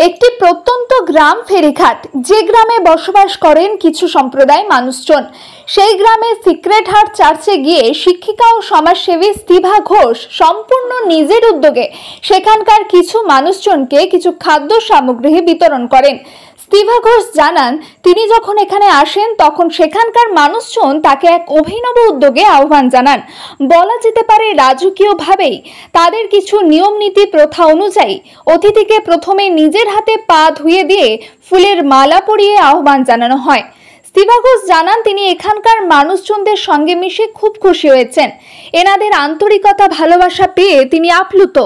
একটি প্রত্যন্ত গ্রাম ফেরিঘাট, যে গ্রামে বসবাস করেন কিছু সম্প্রদায় মানুষজন। সেই গ্রামে সিক্রেট হার্ট চার্চে গিয়ে শিক্ষিকা ও সমাজসেবী স্তিভা ঘোষ সম্পূর্ণ নিজের উদ্যোগে সেখানকার কিছু মানুষজনকে কিছু খাদ্য সামগ্রী বিতরণ করেন। স্তিভা ঘোষ জানান, তিনি যখন এখানে আসেন তখন সেখানকার মানুষজন তাকে এক অভিনব উদ্যোগে আহ্বান জানান। বলা যেতে পারে রাজকীয়ভাবেই তাদের কিছু নিয়ম নীতি প্রথা অনুযায়ী অতিথিকে প্রথমে নিজের হাতে পা ধুয়ে দিয়ে ফুলের মালা পরিয়ে আহ্বান জানানো হয়। স্তিভা ঘোষ জানান, তিনি এখানকার মানুষজনদের সঙ্গে মিশে খুব খুশি হয়েছেন। এনাদের আন্তরিকতা ভালোবাসা পেয়ে তিনি আপ্লুত।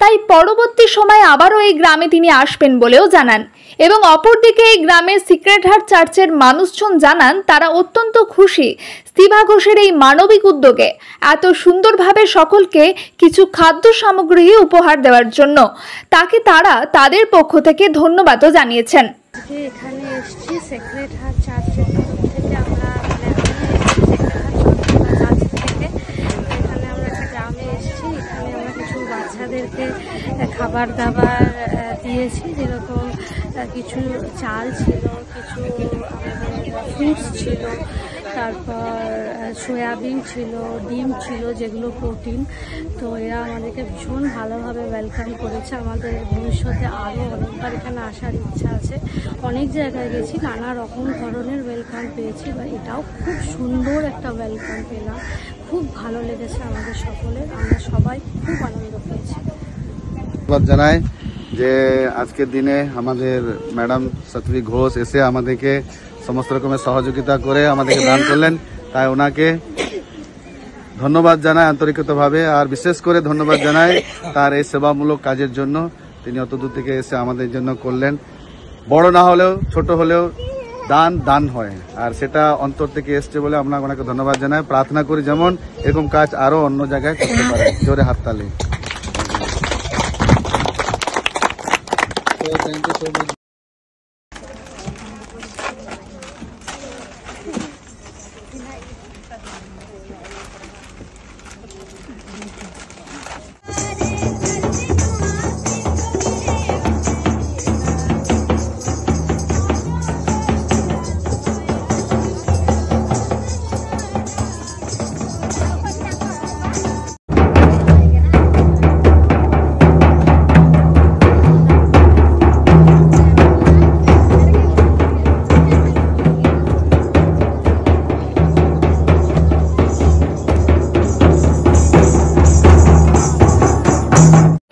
তাই পরবর্তী সময় আবারও এই গ্রামে তিনি আসবেন বলেও জানান। এবং অপরদিকে এই গ্রামের সিক্রেট হার্ট চার্চের মানুষজন জানান, তারা অত্যন্ত খুশি স্তিভা ঘোষের এই মানবিক উদ্যোগে এত সুন্দরভাবে সকলকে কিছু খাদ্য সামগ্রী উপহার দেওয়ার জন্য। তাকে তারা তাদের পক্ষ থেকে ধন্যবাদও জানিয়েছেন। এখানে এসেছি সিক্রেট হার্ট চার্চের তরফ থেকে, আমরা এখানে আমরা একটা গ্রামে এসেছি। এখানে আমরা কিছু বাচ্চাদেরকে খাবার দাবার দিয়েছি, যেরকম কিছু চাল ছিল, কিছু ফ্রুটস ছিল, তারপর সয়াবিন ছিল, ডিম ছিল, যেগুলো প্রোটিন। তো এরা আমাদেরকে ভীষণ ভালোভাবে ওয়েলকাম করেছে। আমাদের ভবিষ্যতে আরও অনেকবার এখানে আসার ইচ্ছা আছে। অনেক জায়গায় গেছি, নানা রকম ধরনের ওয়েলকাম পেয়েছি, বা এটাও খুব সুন্দর একটা ওয়েলকাম পেলাম। খুব ভালো লেগেছে আমাদের সকলের, আমরা সবাই খুব আনন্দ পেয়েছি। জানাই যে আজকের দিনে আমাদের ম্যাডাম সাত্বিক ঘোষ এসে আমাদেরকে সমস্ত রকমের সহযোগিতা করে আমাদেরকে দান করলেন, তাই ওনাকে ধন্যবাদ জানাই আন্তরিকভাবে। আর বিশেষ করে ধন্যবাদ জানাই তার এই সেবামূলক কাজের জন্য। তিনি অত দূর থেকে এসে আমাদের জন্য করলেন। বড় না হলেও ছোট হলেও দান হয়, আর সেটা অন্তর থেকে এসছে বলে আমরা ওনাকে ধন্যবাদ জানাই। প্রার্থনা করি যেমন এরকম কাজ আরো অন্য জায়গায় করতে পারে। জোরে হাততালি। Thank you so much.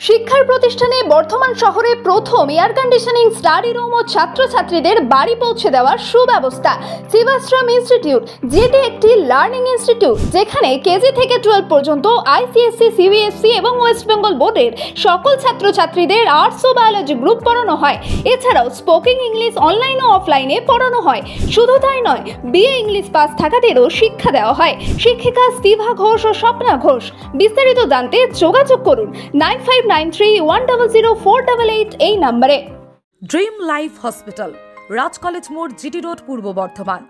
শিক্ষার প্রতিষ্ঠানে বর্ধমান শহরে প্রথম এয়ার কন্ডিশনিং স্টাডি রুম ও ছাত্রছাত্রীদের বাড়ি পৌঁছে দেওয়ার সুব্যবস্থা। শিবাশ্রম ইনস্টিটিউট, যেটি একটি লার্নিং ইনস্টিটিউট, যেখানে কেজি থেকে 12 পর্যন্ত আইসিএসসি, সিবিএসসি এবং ওয়েস্ট বেঙ্গল বোর্ডের সকল ছাত্রছাত্রীদের আর্টস ও বায়োলজি গ্রুপ পড়ানো হয়। এছাড়াও স্পোকেন ইংলিশ অনলাইন ও অফলাইনে পড়ানো হয়। শুধু তাই নয়, বিএ ইংলিশ পাস থাকাদেরও শিক্ষা দেওয়া হয়। শিক্ষিকা স্তিভা ঘোষ ও স্বপ্না ঘোষ। বিস্তারিত জানতে যোগাযোগ করুন 9593100488 এই নম্বরে। ড্রিম লাইফ হসপিটাল, রাজ কলেজ মোড়, জিটি রোড, পূর্ব বর্ধমান।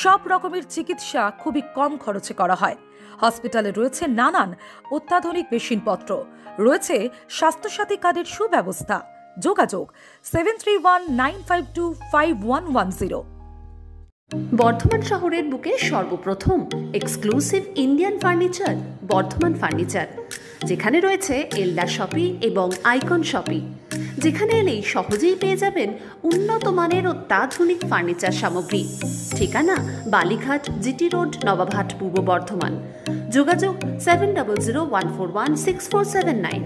সব রকমের চিকিৎসা খুবই কম খরচে করা হয়। হসপিটালে রয়েছে নানান অত্যাধুনিক মেশিনপত্র, রয়েছে স্বাস্থ্যসাথী কার্ডের সুব্যবস্থা। যোগাযোগ 7319525110। বর্ধমান শহরের বুকে সর্বপ্রথম exclusive Indian furniture Bardhaman furniture, যেখানে রয়েছে এলডা শপি এবং আইকন শপি, যেখানে এলেই সহজেই পেয়ে যাবেন উন্নত মানের অত্যাধুনিক ফার্নিচার সামগ্রী। ঠিকানা বালিঘাট, জিটি রোড, নবাবহাট, পূর্ব বর্ধমান। যোগাযোগ 7001416479।